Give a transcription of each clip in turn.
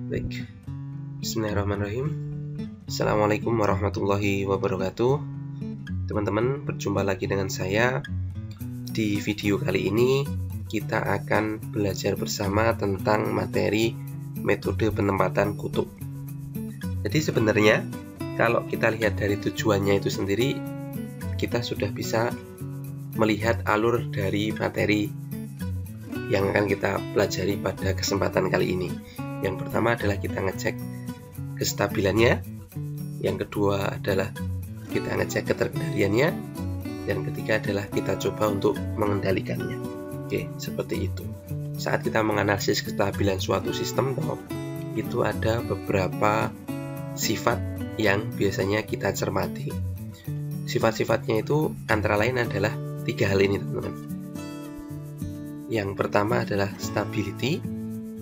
Baik, bismillahirrahmanirrahim. Assalamualaikum warahmatullahi wabarakatuh. Teman-teman, berjumpa lagi dengan saya. Di video kali ini kita akan belajar bersama tentang materi metode penempatan kutub. Jadi sebenarnya kalau kita lihat dari tujuannya itu sendiri, kita sudah bisa melihat alur dari materi yang akan kita pelajari pada kesempatan kali ini. Yang pertama adalah kita ngecek kestabilannya, yang kedua adalah kita ngecek keterkendaliannya, dan ketiga adalah kita coba untuk mengendalikannya. Oke, seperti itu. Saat kita menganalisis kestabilan suatu sistem, itu ada beberapa sifat yang biasanya kita cermati. Sifat-sifatnya itu antara lain adalah 3 hal ini, teman-teman. Yang pertama adalah stability,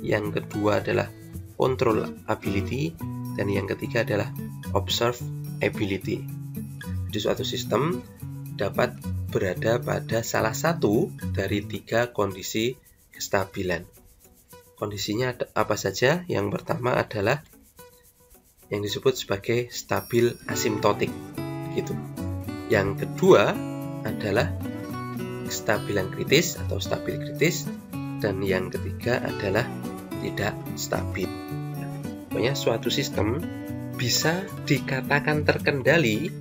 yang kedua adalah controllability, dan yang ketiga adalah observability. Di suatu sistem dapat berada pada salah satu dari 3 kondisi kestabilan. Kondisinya apa saja? Yang pertama adalah yang disebut sebagai stabil asimptotik, gitu. Yang kedua adalah kestabilan kritis atau stabil kritis, dan yang ketiga adalah tidak stabil. Pokoknya suatu sistem bisa dikatakan terkendali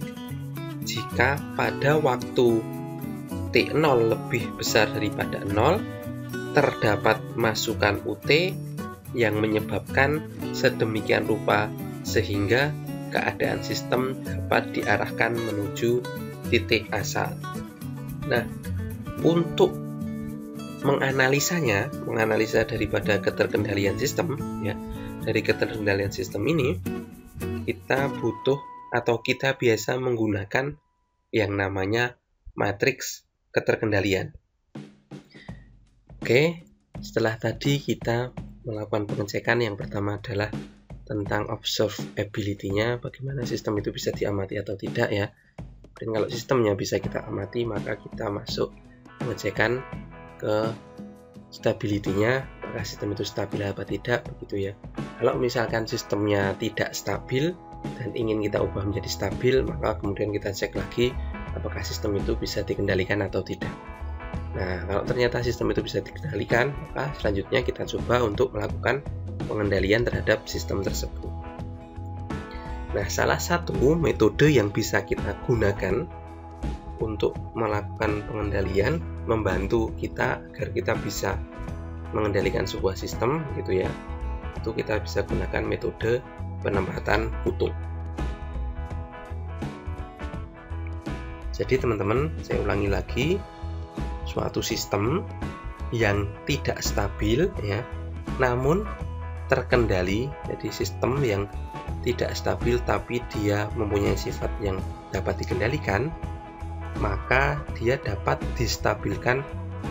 jika pada waktu T0 lebih besar daripada 0 terdapat masukan UT yang menyebabkan sedemikian rupa sehingga keadaan sistem dapat diarahkan menuju titik asal. Nah, untuk menganalisa daripada keterkendalian sistem, ya, dari keterkendalian sistem ini kita butuh atau kita biasa menggunakan yang namanya matriks keterkendalian. Oke, setelah tadi kita melakukan pengecekan, yang pertama adalah tentang observability-nya, bagaimana sistem itu bisa diamati atau tidak, ya. Dan kalau sistemnya bisa kita amati, maka kita masuk pengecekan ke stability-nya, apakah sistem itu stabil apa tidak, begitu ya. Kalau misalkan sistemnya tidak stabil dan ingin kita ubah menjadi stabil, maka kemudian kita cek lagi apakah sistem itu bisa dikendalikan atau tidak. Nah, kalau ternyata sistem itu bisa dikendalikan, maka selanjutnya kita coba untuk melakukan pengendalian terhadap sistem tersebut. Nah, salah satu metode yang bisa kita gunakan untuk melakukan pengendalian, membantu kita agar kita bisa mengendalikan sebuah sistem, gitu ya, itu kita bisa gunakan metode penempatan kutub. Jadi teman-teman, saya ulangi lagi, suatu sistem yang tidak stabil, ya, namun terkendali, jadi sistem yang tidak stabil tapi dia mempunyai sifat yang dapat dikendalikan, maka dia dapat distabilkan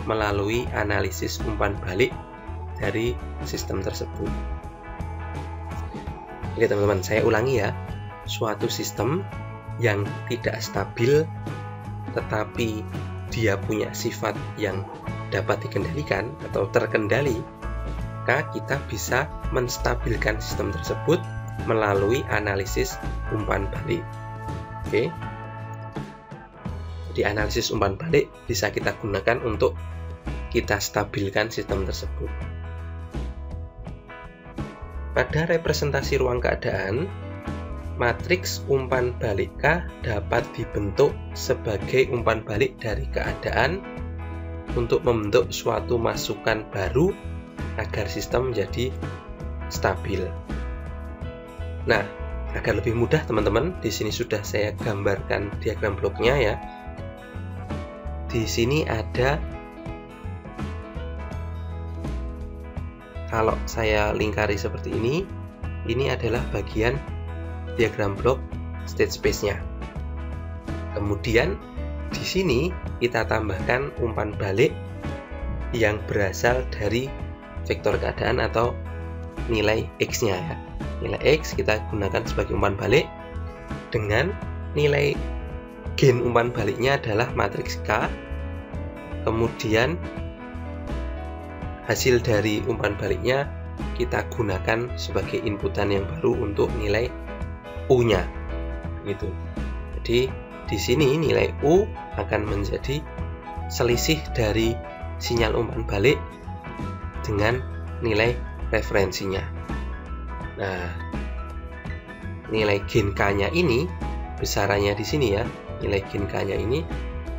melalui analisis umpan balik dari sistem tersebut. Oke teman-teman, saya ulangi ya. Suatu sistem yang tidak stabil tetapi dia punya sifat yang dapat dikendalikan atau terkendali, maka kita bisa menstabilkan sistem tersebut melalui analisis umpan balik. Oke. Di analisis umpan balik bisa kita gunakan untuk kita stabilkan sistem tersebut. Pada representasi ruang keadaan, matriks umpan balik K dapat dibentuk sebagai umpan balik dari keadaan untuk membentuk suatu masukan baru agar sistem menjadi stabil. Nah, agar lebih mudah teman-teman, di sini sudah saya gambarkan diagram bloknya, ya. Di sini ada, kalau saya lingkari seperti ini adalah bagian diagram blok state space-nya. Kemudian di sini kita tambahkan umpan balik yang berasal dari vektor keadaan atau nilai X-nya, ya. Nilai X kita gunakan sebagai umpan balik dengan nilai gen umpan baliknya adalah matriks K. Kemudian hasil dari umpan baliknya kita gunakan sebagai inputan yang baru untuk nilai U-nya gitu. Jadi di sini nilai U akan menjadi selisih dari sinyal umpan balik dengan nilai referensinya. Nah, nilai gain K-nya ini, besarannya di sini ya, nilai gain K-nya ini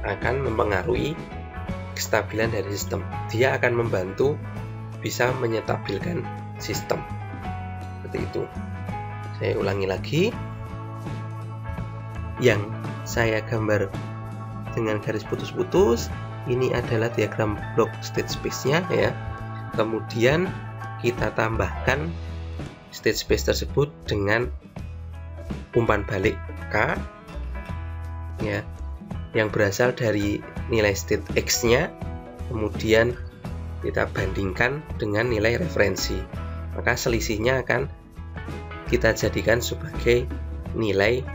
akan mempengaruhi kestabilan dari sistem. Dia akan membantu bisa menyetabilkan sistem. Seperti itu. Saya ulangi lagi. Yang saya gambar dengan garis putus-putus, ini adalah diagram blok state space-nya ya. Kemudian kita tambahkan state space tersebut dengan umpan balik K ya, yang berasal dari nilai state X-nya, kemudian kita bandingkan dengan nilai referensi. Maka selisihnya akan kita jadikan sebagai nilai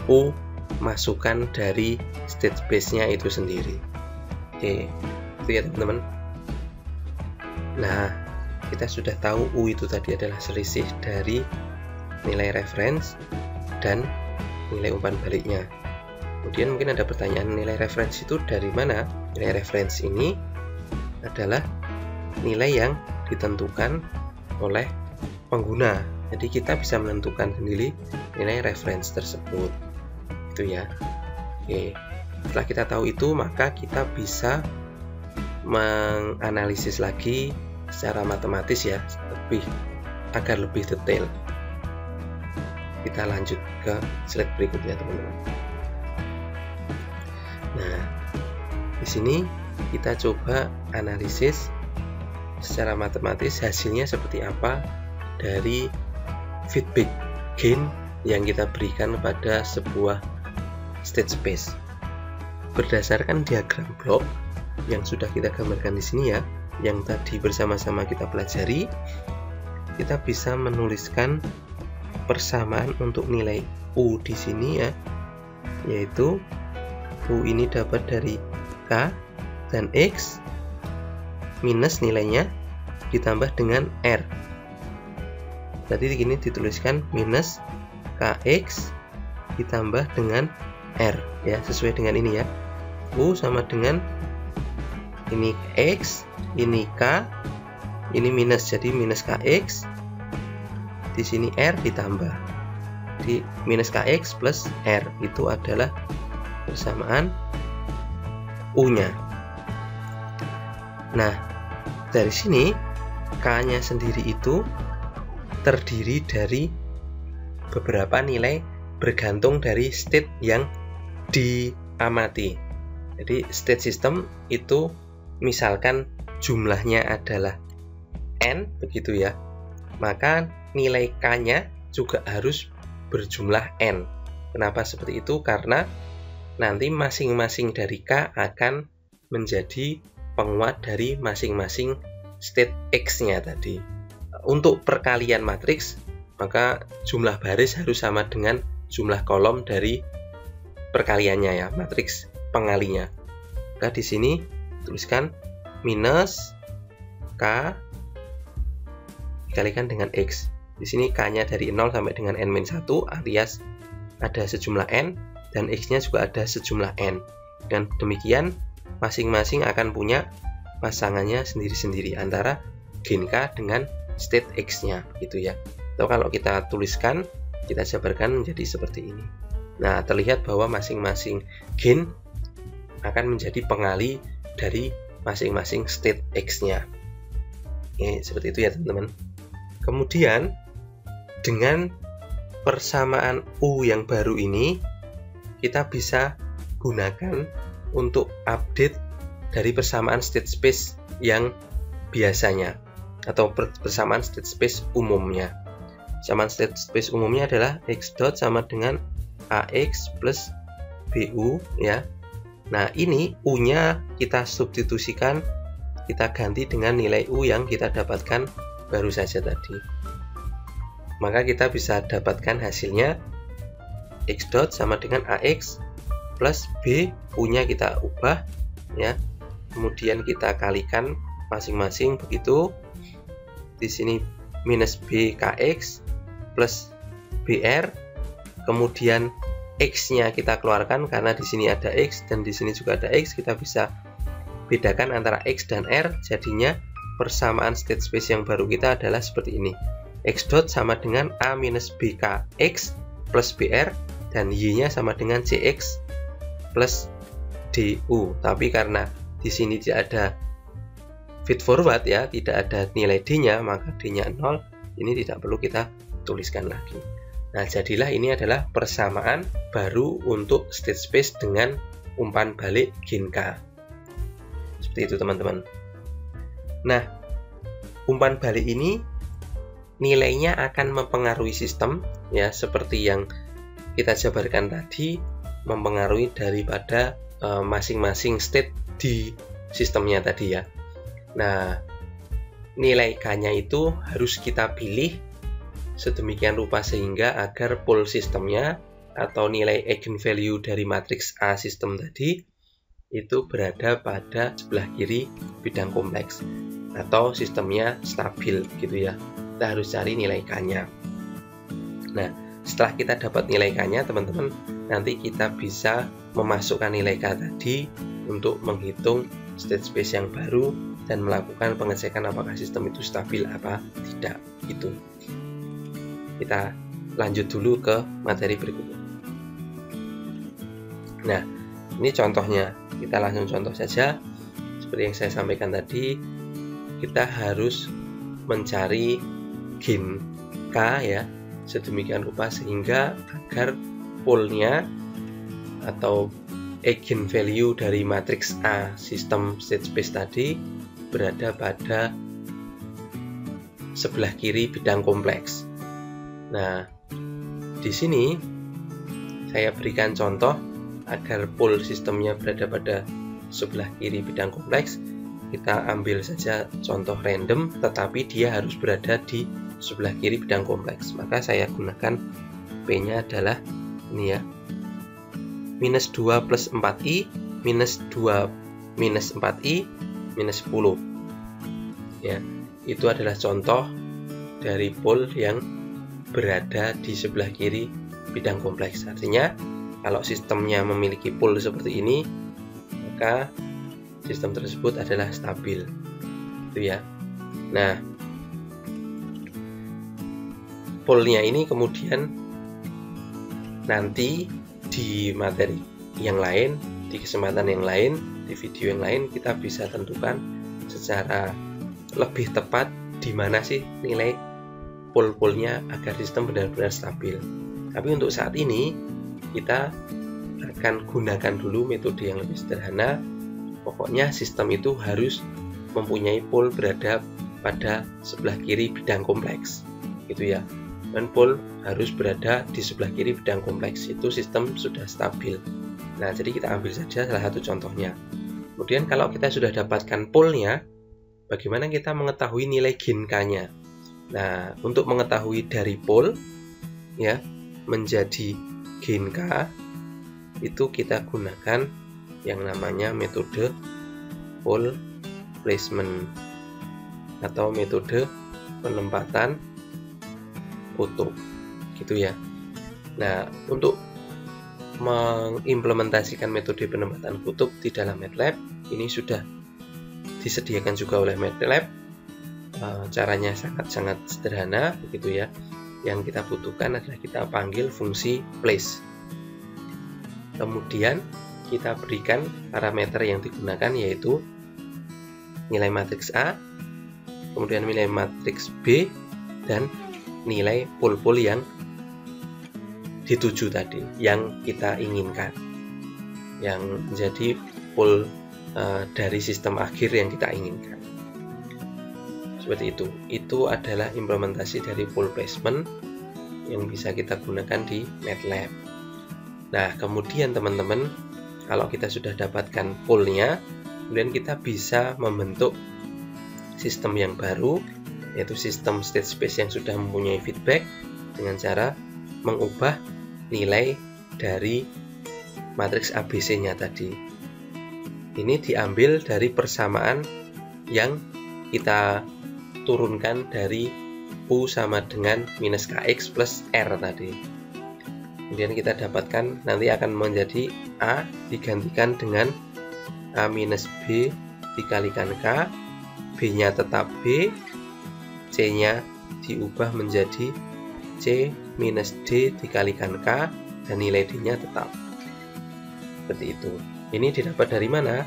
U masukan dari state space-nya itu sendiri. Oke, itu ya teman-teman. Nah, kita sudah tahu U itu tadi adalah selisih dari nilai reference dan nilai umpan baliknya. Kemudian mungkin ada pertanyaan, nilai reference itu dari mana? Nilai reference ini adalah nilai yang ditentukan oleh pengguna. Jadi kita bisa menentukan sendiri nilai reference tersebut. Itu ya. Oke. Setelah kita tahu itu, maka kita bisa menganalisis lagi secara matematis ya, agar lebih detail. Kita lanjut ke slide berikutnya, teman-teman. Nah, di sini kita coba analisis secara matematis hasilnya seperti apa dari feedback gain yang kita berikan pada sebuah state space. Berdasarkan diagram blok yang sudah kita gambarkan di sini ya, yang tadi bersama-sama kita pelajari, kita bisa menuliskan persamaan untuk nilai U di sini ya, yaitu U ini dapat dari K dan X minus nilainya ditambah dengan R. Jadi di sini dituliskan minus KX ditambah dengan R ya, sesuai dengan ini ya. U sama dengan ini X, ini K, ini minus, jadi minus KX. Di sini R ditambah. Di minus KX plus R itu adalah persamaan U-nya. Nah, dari sini K-nya sendiri itu terdiri dari beberapa nilai bergantung dari state yang diamati. Jadi state system itu misalkan jumlahnya adalah N, begitu ya, maka nilai K-nya juga harus berjumlah N. Kenapa seperti itu? Karena nanti masing-masing dari K akan menjadi penguat dari masing-masing state X-nya tadi. Untuk perkalian matriks, maka jumlah baris harus sama dengan jumlah kolom dari perkaliannya ya, matriks pengalinya. Maka di sini tuliskan minus K dikalikan dengan X. Di sini K-nya dari 0 sampai dengan N-1 alias ada sejumlah N, dan X-nya juga ada sejumlah N. Dan demikian masing-masing akan punya pasangannya sendiri-sendiri antara gain K dengan state X-nya gitu ya. Atau kalau kita tuliskan, kita jabarkan menjadi seperti ini. Nah, terlihat bahwa masing-masing gain akan menjadi pengali dari masing-masing state X-nya. Seperti itu ya teman-teman. Kemudian dengan persamaan U yang baru ini, kita bisa gunakan untuk update dari persamaan state space yang biasanya atau persamaan state space umumnya. Persamaan state space umumnya adalah X dot sama dengan AX plus BU ya. Nah, ini U-nya kita substitusikan, kita ganti dengan nilai U yang kita dapatkan baru saja tadi. Maka kita bisa dapatkan hasilnya X dot sama dengan AX plus B, U-nya kita ubah ya. Kemudian kita kalikan masing-masing begitu. di sini minus BKX plus BR, kemudian X-nya kita keluarkan karena di sini ada X dan di sini juga ada X. Kita bisa bedakan antara X dan R, jadinya persamaan state space yang baru kita adalah seperti ini. X dot sama dengan A minus BKX plus BR, dan Y-nya sama dengan CX plus DU. Tapi karena di sini tidak ada feed forward ya, tidak ada nilai D-nya, maka D-nya 0. Ini tidak perlu kita tuliskan lagi. Nah, jadilah ini adalah persamaan baru untuk state space dengan umpan balik Gen K. Seperti itu teman-teman. Nah, umpan balik ini nilainya akan mempengaruhi sistem ya, seperti yang kita jabarkan tadi, mempengaruhi daripada masing-masing state di sistemnya tadi ya. Nah, nilai K-nya itu harus kita pilih sedemikian rupa sehingga agar pole sistemnya atau nilai eigenvalue dari matriks A sistem tadi itu berada pada sebelah kiri bidang kompleks atau sistemnya stabil gitu ya. Kita harus cari nilai K-nya. Nah, setelah kita dapat nilai K-nya teman-teman, nanti kita bisa memasukkan nilai K tadi untuk menghitung state space yang baru dan melakukan pengecekan apakah sistem itu stabil apa tidak gitu. Kita lanjut dulu ke materi berikutnya. Nah, ini contohnya. Kita langsung contoh saja. Seperti yang saya sampaikan tadi, kita harus mencari Gen K ya, sedemikian rupa sehingga agar pole-nya atau eigenvalue dari matriks A sistem state space tadi berada pada sebelah kiri bidang kompleks. Nah, di sini saya berikan contoh agar pole sistemnya berada pada sebelah kiri bidang kompleks. Kita ambil saja contoh random, tetapi dia harus berada di sebelah kiri bidang kompleks. Maka saya gunakan P-nya adalah ini ya, minus 2 plus 4i, minus 2 minus 4i, minus 10 ya. Itu adalah contoh dari pole yang berada di sebelah kiri bidang kompleks. Artinya kalau sistemnya memiliki pole seperti ini, maka sistem tersebut adalah stabil itu ya. Nah, pole-nya ini kemudian nanti di materi yang lain, di kesempatan yang lain, di video yang lain kita bisa tentukan secara lebih tepat di mana sih nilai pole-pole-nya agar sistem benar-benar stabil. Tapi untuk saat ini kita akan gunakan dulu metode yang lebih sederhana. Pokoknya sistem itu harus mempunyai pole berada pada sebelah kiri bidang kompleks gitu ya. Dan pole harus berada di sebelah kiri bidang kompleks, itu sistem sudah stabil. Nah, jadi kita ambil saja salah satu contohnya. Kemudian kalau kita sudah dapatkan pole-nya, bagaimana kita mengetahui nilai Gen K-nya? Nah, untuk mengetahui dari pole ya menjadi Gen K, itu kita gunakan yang namanya metode pole placement atau metode penempatan kutub gitu ya. Nah, untuk mengimplementasikan metode penempatan kutub di dalam MATLAB ini sudah disediakan juga oleh MATLAB. Caranya sangat-sangat sederhana begitu ya. Yang kita butuhkan adalah kita panggil fungsi place. Kemudian kita berikan parameter yang digunakan yaitu nilai matriks A, kemudian nilai matriks B, dan nilai pole-pole yang dituju tadi, yang kita inginkan, yang menjadi pole dari sistem akhir yang kita inginkan. Seperti itu. Itu adalah implementasi dari pole placement yang bisa kita gunakan di MATLAB. Nah, kemudian teman-teman, kalau kita sudah dapatkan pole-nya, kemudian kita bisa membentuk sistem yang baru, yaitu sistem state space yang sudah mempunyai feedback dengan cara mengubah nilai dari matriks ABC-nya tadi. Ini diambil dari persamaan yang kita turunkan dari U sama dengan minus KX plus R tadi. Kemudian kita dapatkan nanti akan menjadi A digantikan dengan A minus B dikalikan K, B-nya tetap B, C-nya diubah menjadi C minus D dikalikan K, dan nilai D-nya tetap. Seperti itu. Ini didapat dari mana?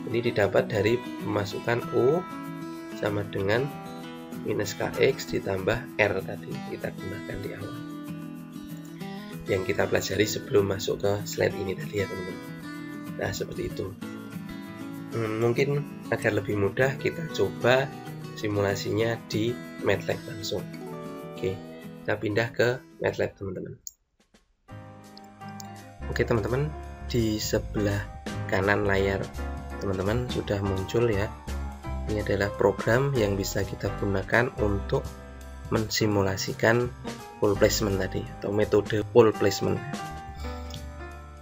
Ini didapat dari memasukkan U sama dengan minus KX ditambah R tadi kita gunakan di awal, yang kita pelajari sebelum masuk ke slide ini tadi ya teman-teman. Nah seperti itu. Mungkin agar lebih mudah kita coba simulasinya di MATLAB langsung. Oke, kita pindah ke MATLAB teman-teman. Oke teman-teman, di sebelah kanan layar teman-teman sudah muncul ya. Ini adalah program yang bisa kita gunakan untuk mensimulasikan pole placement tadi, atau metode pole placement.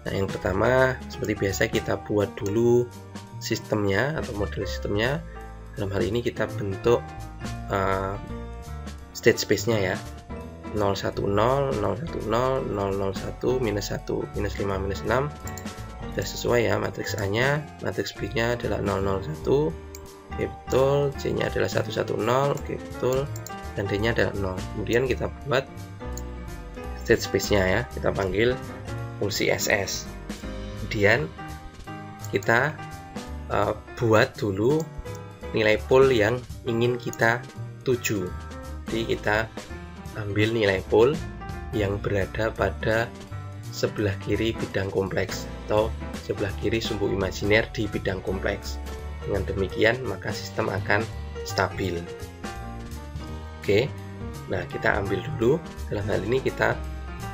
Nah, yang pertama seperti biasa kita buat dulu sistemnya atau model sistemnya. Dalam hal ini kita bentuk state space-nya ya. 010, 010, 001, minus 1, minus 5, minus 6. Sudah sesuai ya matriks A-nya, matriks B-nya adalah 001. Oke betul, C-nya adalah 110, oke betul, dan D-nya adalah 0. Kemudian kita buat state space-nya ya, kita panggil fungsi SS. Kemudian kita buat dulu nilai pole yang ingin kita tuju. Jadi kita ambil nilai pole yang berada pada sebelah kiri bidang kompleks atau sebelah kiri sumbu imajiner di bidang kompleks. Dengan demikian maka sistem akan stabil. Oke, nah kita ambil dulu. Dalam hal ini kita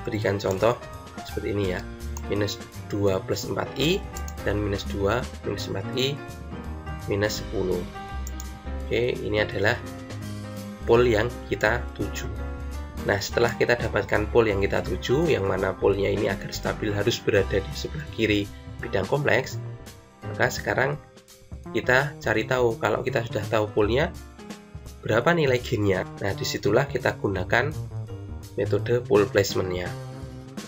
berikan contoh seperti ini ya, minus 2 plus 4i dan minus 2 minus 4i minus 10. Oke, ini adalah pole yang kita tuju. Nah setelah kita dapatkan pole yang kita tuju, yang mana polenya ini agar stabil harus berada di sebelah kiri bidang kompleks, maka sekarang kita cari tahu, kalau kita sudah tahu polenya berapa nilai gain-nya. Nah disitulah kita gunakan metode pole placement-nya.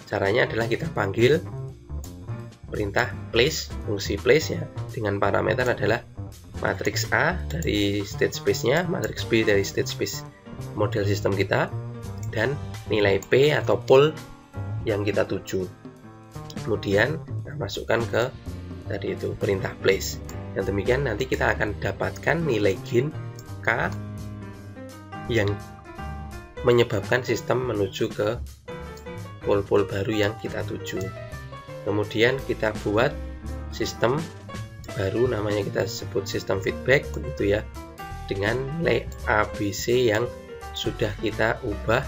Caranya adalah kita panggil perintah place, fungsi place ya, dengan parameter adalah matriks A dari state space-nya, matriks B dari state space model sistem kita, dan nilai P atau pole yang kita tuju. Kemudian kita masukkan ke tadi itu perintah place. Dan demikian nanti kita akan dapatkan nilai gain K yang menyebabkan sistem menuju ke pole-pole baru yang kita tuju. Kemudian kita buat sistem baru, namanya kita sebut sistem feedback begitu ya, dengan nilai ABC yang sudah kita ubah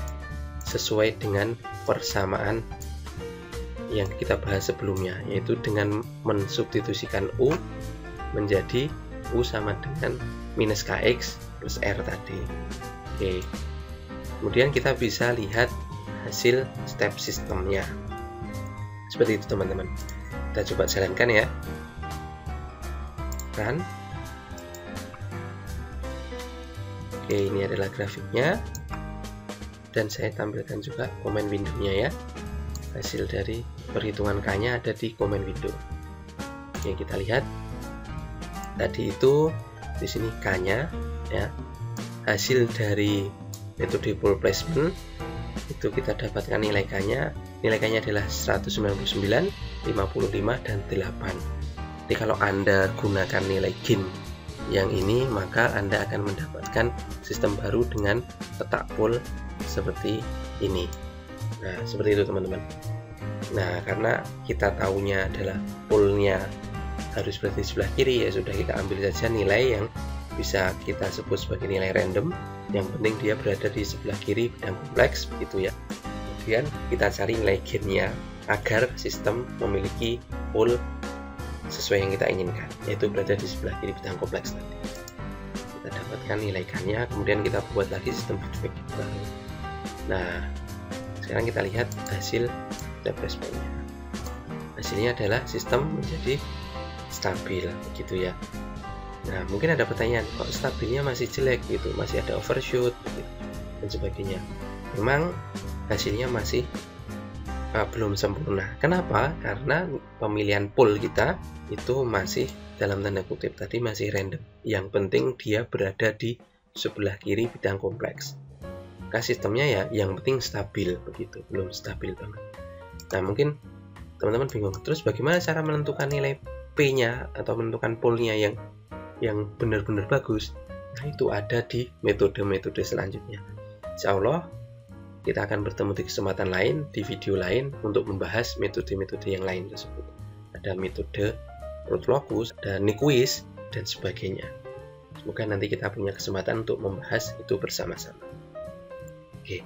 sesuai dengan persamaan yang kita bahas sebelumnya, yaitu dengan mensubstitusikan U menjadi U sama dengan minus KX plus R tadi. Oke. Kemudian kita bisa lihat hasil step sistemnya. Seperti itu teman-teman. Kita coba jalankan ya. Run. Oke, ini adalah grafiknya. Dan saya tampilkan juga comment window-nya ya. Hasil dari perhitungan K-nya ada di comment window. Oke, kita lihat. Tadi itu di sini K-nya ya. Hasil dari metode pole placement itu kita dapatkan nilai K-nya. Nilai K-nya adalah 199, 55 dan 8. Jadi kalau Anda gunakan nilai gain yang ini, maka Anda akan mendapatkan sistem baru dengan letak pole seperti ini. Nah, seperti itu teman-teman. Nah, karena kita tahunya adalah pole-nya harus berada di sebelah kiri, ya sudah kita ambil saja nilai yang bisa kita sebut sebagai nilai random. Yang penting dia berada di sebelah kiri bidang kompleks begitu ya. Kemudian kita cari nilai gain-nya agar sistem memiliki pole sesuai yang kita inginkan, yaitu berada di sebelah kiri bidang kompleks tadi. Kita dapatkan nilai gain-nya, kemudian kita buat lagi sistem feedback baru. Nah, sekarang kita lihat hasil step responnya. Hasilnya adalah sistem menjadi stabil begitu ya. Nah, mungkin ada pertanyaan, kok stabilnya masih jelek gitu, masih ada overshoot gitu, dan sebagainya. Memang hasilnya masih belum sempurna. Kenapa? Karena pemilihan pool kita itu masih dalam tanda kutip tadi masih random. Yang penting dia berada di sebelah kiri bidang kompleks. Sistemnya ya yang penting stabil begitu, belum stabil banget. Nah, mungkin teman-teman bingung, terus bagaimana cara menentukan nilai P-nya atau menentukan poolnya yang benar-benar bagus? Nah, itu ada di metode-metode selanjutnya. Insya Allah kita akan bertemu di kesempatan lain, di video lain untuk membahas metode-metode yang lain tersebut. Ada metode root locus, ada Nyquist, dan sebagainya. Semoga nanti kita punya kesempatan untuk membahas itu bersama-sama. Oke,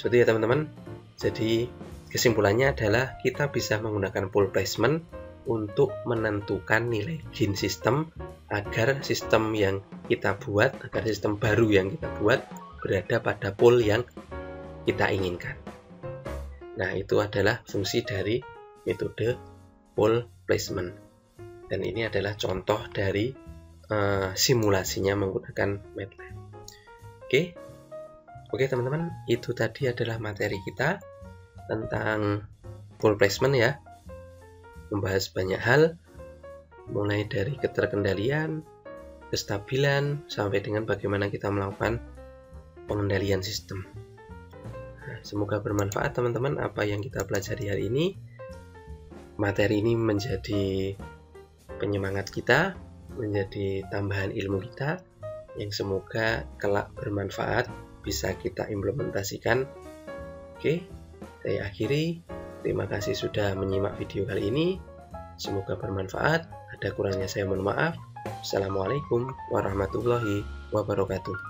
seperti ya teman-teman. Jadi kesimpulannya adalah kita bisa menggunakan pool placement untuk menentukan nilai gain system agar sistem yang kita buat, agar sistem baru yang kita buat berada pada pool yang kita inginkan. Nah, itu adalah fungsi dari metode pool placement. Dan ini adalah contoh dari simulasinya menggunakan MATLAB. Oke teman-teman, itu tadi adalah materi kita tentang pool placement ya. Membahas banyak hal, mulai dari keterkendalian, kestabilan, sampai dengan bagaimana kita melakukan pengendalian sistem. Nah, semoga bermanfaat teman-teman apa yang kita pelajari hari ini. Materi ini menjadi penyemangat kita, menjadi tambahan ilmu kita, yang semoga kelak bermanfaat, bisa kita implementasikan. Oke, saya akhiri. Terima kasih sudah menyimak video kali ini. Semoga bermanfaat. Ada kurangnya saya mohon maaf. Assalamualaikum warahmatullahi wabarakatuh.